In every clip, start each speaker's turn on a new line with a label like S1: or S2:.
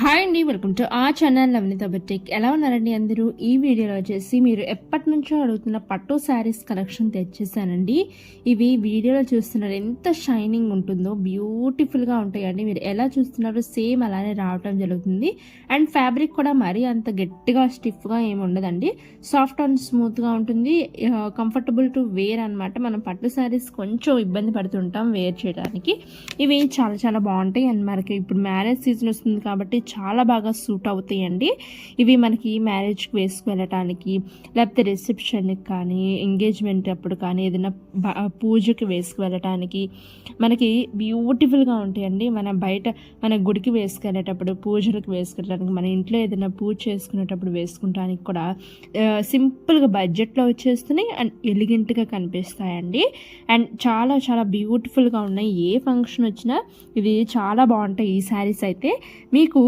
S1: Hi అండి, welcome to ఆ channel నవనీత boutique. ఎలా ఉన్నారండి అందరూ? ఈ వీడియోలో వచ్చేసి మీరు ఎప్పటి నుంచో అడుగుతున్న పట్టు శారీస్ కలెక్షన్ తెచ్చేసానండి. ఇవి వీడియోలో చూస్తున్నారు ఎంత షైనింగ్ ఉంటుందో, బ్యూటిఫుల్గా ఉంటాయండి. మీరు ఎలా చూస్తున్నారో సేమ్ అలానే రావటం జరుగుతుంది. అండ్ ఫ్యాబ్రిక్ కూడా మరీ అంత గట్టిగా స్టిఫ్గా ఏమి ఉండదండి. సాఫ్ట్ అండ్ స్మూత్గా ఉంటుంది. కంఫర్టబుల్ టు వేర్ అనమాట. మనం పట్టు శారీస్ కొంచెం ఇబ్బంది పడుతుంటాం వేర్ చేయడానికి. ఇవి చాలా చాలా బాగుంటాయి. అండ్ మనకి ఇప్పుడు మ్యారేజ్ సీజన్ వస్తుంది కాబట్టి చాలా బాగా సూట్ అవుతాయండి. ఇవి మనకి మ్యారేజ్కి వేసుకు వెళ్ళటానికి, లేకపోతే రిసెప్షన్కి కానీ, ఎంగేజ్మెంట్ అప్పుడు కానీ, ఏదైనా పూజకి వేసుకు వెళ్ళటానికి మనకి బ్యూటిఫుల్గా ఉంటాయండి. మన గుడికి వేసుకెళ్ళేటప్పుడు, పూజలకు వేసుకెళ్ళడానికి, మన ఇంట్లో ఏదైనా పూజ చేసుకునేటప్పుడు వేసుకుంటానికి కూడా సింపుల్గా బడ్జెట్లో వచ్చేస్తున్నాయి అండ్ ఎలిగెంట్గా కనిపిస్తాయండి. అండ్ చాలా చాలా బ్యూటిఫుల్గా ఉన్నాయి. ఏ ఫంక్షన్ వచ్చినా ఇవి చాలా బాగుంటాయి. ఈ శారీస్ అయితే మీకు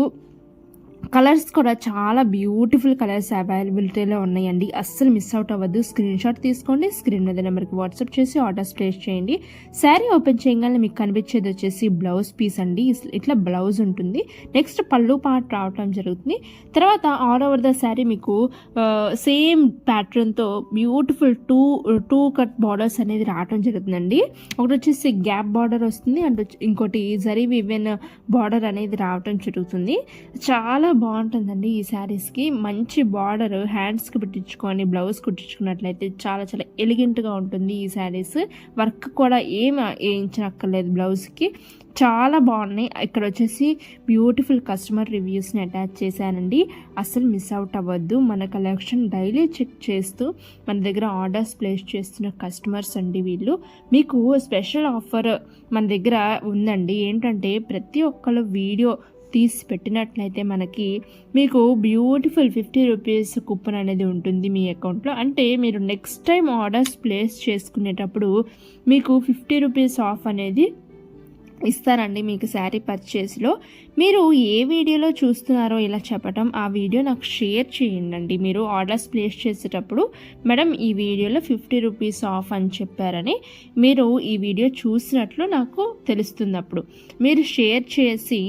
S1: కలర్స్ కూడా చాలా బ్యూటిఫుల్ కలర్స్ అవైలబిలిటీలో ఉన్నాయండి. అస్సలు మిస్ అవుట్ అవ్వద్దు. స్క్రీన్ షాట్ తీసుకోండి, స్క్రీన్ మీద నెంబర్కి వాట్సాప్ చేసి ఆర్డర్స్ ప్లేస్ చేయండి. శారీ ఓపెన్ చేయగానే మీకు కనిపించేది వచ్చేసి బ్లౌజ్ పీస్ అండి. ఇట్లా బ్లౌజ్ ఉంటుంది. నెక్స్ట్ పళ్ళు పార్ట్ రావటం జరుగుతుంది. తర్వాత ఆల్ ఓవర్ ద శారీ మీకు సేమ్ ప్యాటర్న్తో బ్యూటిఫుల్ టూ కట్ బార్డర్స్ అనేది రావటం జరుగుతుందండి. ఒకటి వచ్చేసి గ్యాప్ బార్డర్ వస్తుంది, అండ్ ఇంకోటి జరీ వివెన్ బార్డర్ అనేది రావటం జరుగుతుంది. చాలా బాగుంటుందండి. ఈ శారీస్కి మంచి బార్డర్ హ్యాండ్స్కి పెట్టించుకొని బ్లౌజ్ కుట్టించుకున్నట్లయితే చాలా చాలా ఎలిగెంట్గా ఉంటుంది. ఈ శారీస్ వర్క్ కూడా ఏమి వేయించనక్కర్లేదు. బ్లౌజ్కి చాలా బాగున్నాయి. ఇక్కడ వచ్చేసి బ్యూటిఫుల్ కస్టమర్ రివ్యూస్ని అటాచ్ చేశానండి. అసలు మిస్ అవుట్ అవ్వద్దు. మన కలెక్షన్ డైలీ చెక్ చేస్తూ మన దగ్గర ఆర్డర్స్ ప్లేస్ చేస్తున్న కస్టమర్స్ అండి వీళ్ళు. మీకు స్పెషల్ ఆఫర్ మన దగ్గర ఉందండి. ఏంటంటే ప్రతి ఒక్కరు వీడియో తీసి పెట్టినట్లయితే మీకు బ్యూటిఫుల్ 50 రూపీస్ కూపన్ అనేది ఉంటుంది మీ అకౌంట్లో. అంటే మీరు నెక్స్ట్ టైం ఆర్డర్స్ ప్లేస్ చేసుకునేటప్పుడు మీకు 50 రూపీస్ ఆఫ్ అనేది ఇస్తారండి. మీకు శారీ పర్చేస్లో మీరు ఏ వీడియోలో చూస్తున్నారో ఇలా చెప్పటం, ఆ వీడియో నాకు షేర్ చేయండి. మీరు ఆర్డర్స్ ప్లేస్ చేసేటప్పుడు మేడం ఈ వీడియోలో 50 రూపీస్ ఆఫ్ అని చెప్పారని మీరు ఈ వీడియో చూసినట్లు నాకు తెలుస్తుంది. అప్పుడు మీరు షేర్ చేసి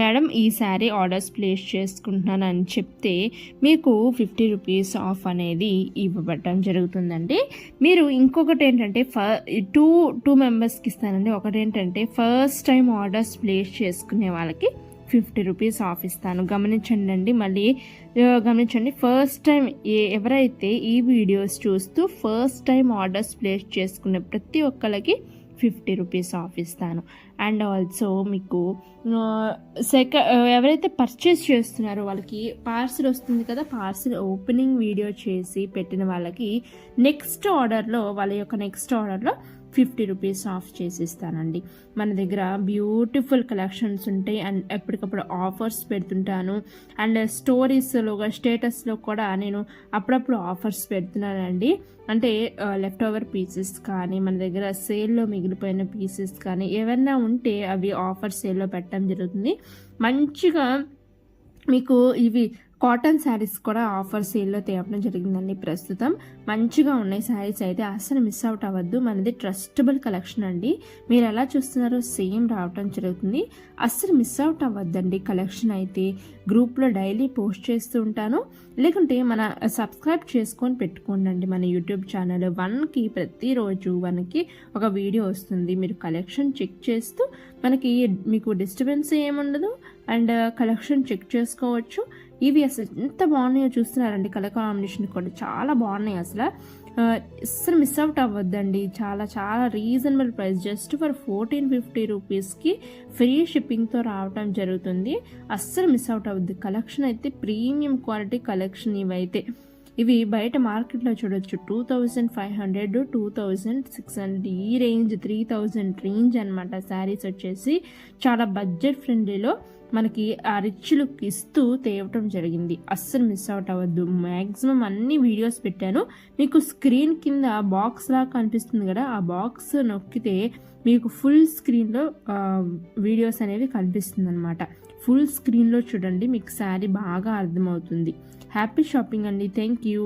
S1: మేడం ఈ శారీ ఆర్డర్స్ ప్లేస్ చేసుకుంటున్నాను అని చెప్తే మీకు 50 రూపీస్ ఆఫ్ అనేది ఇవ్వబడటం జరుగుతుందండి. మీరు ఇంకొకటి ఏంటంటే టూ మెంబర్స్కి ఇస్తానండి. ఒకటి ఏంటంటే ఫస్ట్ టైం ఆర్డర్స్ ప్లేస్ చేసుకునే వాళ్ళకి 50 రూపీస్ ఆఫ్ ఇస్తాను. గమనించండి. మళ్ళీ గమనించండి. ఫస్ట్ టైం ఎవరైతే ఈ వీడియోస్ చూస్తూ ఫస్ట్ టైం ఆర్డర్స్ ప్లేస్ చేసుకునే ప్రతి ఒక్కరికి 50 రూపీస్ ఆఫ్ ఇస్తాను. అండ్ ఆల్సో మీకు ఎవరైతే పర్చేస్ చేస్తున్నారో వాళ్ళకి పార్సిల్ వస్తుంది కదా, పార్సిల్ ఓపెనింగ్ వీడియో చేసి పెట్టిన వాళ్ళకి వాళ్ళ యొక్క నెక్స్ట్ ఆర్డర్లో 50 రూపీస్ ఆఫ్ చేసిస్తానండి. మన దగ్గర బ్యూటిఫుల్ కలెక్షన్స్ ఉంటాయి. అండ్ ఎప్పటికప్పుడు ఆఫర్స్ పెడుతుంటాను. అండ్ స్టేటస్లో కూడా నేను అప్పుడప్పుడు ఆఫర్స్ పెడుతున్నానండి. అంటే లెఫ్ట్ ఓవర్ పీసెస్ కానీ, మన దగ్గర సేల్లో మిగిలిపోయిన పీసెస్ కానీ ఏవైనా ఉంటే అవి ఆఫర్ సేల్లో పెట్టడం జరుగుతుంది. మంచిగా మీకు ఇవి కాటన్ శారీస్ కూడా ఆఫర్ సేల్లో తేవడం జరిగిందండి. ప్రస్తుతం మంచిగా ఉన్నాయి శారీస్ అయితే. అస్సలు మిస్ అవుట్ అవ్వద్దు. మనది ట్రస్టబుల్ కలెక్షన్ అండి. మీరు ఎలా చూస్తున్నారో సేమ్ రావటం జరుగుతుంది. అస్సలు మిస్ అవుట్ అవ్వద్దండి. కలెక్షన్ అయితే గ్రూప్లో డైలీ పోస్ట్ చేస్తూ ఉంటాను. లేకుంటే మన సబ్స్క్రైబ్ చేసుకొని పెట్టుకోండి. మన యూట్యూబ్ ఛానల్ 1కి ప్రతిరోజు 1కి ఒక వీడియో వస్తుంది. మీరు కలెక్షన్ చెక్ చేస్తూ మీకు డిస్టర్బెన్స్ ఏముండదు. అండ్ కలెక్షన్ చెక్ చేసుకోవచ్చు. ఇవి అసలు ఎంత బాగున్నాయో చూస్తున్నారండి. కలర్ కాంబినేషన్ కూడా చాలా బాగున్నాయి. అసలు మిస్ అవుట్ అవ్వద్దండి. చాలా చాలా రీజనబుల్ ప్రైస్. జస్ట్ ఫర్ 1450 రూపీస్కి ఫ్రీ షిప్పింగ్తో రావటం జరుగుతుంది. అస్సలు మిస్ అవుట్ అవ్వద్దు. కలెక్షన్ అయితే ప్రీమియం క్వాలిటీ కలెక్షన్. ఇవి బయట మార్కెట్లో చూడొచ్చు 2500, 2600 ఈ రేంజ్, 3000 రేంజ్ అనమాట. శారీస్ వచ్చేసి చాలా బడ్జెట్ ఫ్రెండ్లీలో మనకి ఆ రిచ్ లుక్ ఇస్తూ తేవటం జరిగింది. అస్సలు మిస్ అవుట్ అవ్వద్దు. మ్యాక్సిమం అన్ని వీడియోస్ పెట్టాను. మీకు స్క్రీన్ కింద బాక్స్ లాగా కనిపిస్తుంది కదా, ఆ బాక్స్ నొక్కితే మీకు ఫుల్ స్క్రీన్లో వీడియోస్ అనేవి కనిపిస్తుంది అనమాట. ఫుల్ స్క్రీన్లో చూడండి, మీకు శారీ బాగా అర్థమవుతుంది. హ్యాపీ షాపింగ్ అండి. Thank you.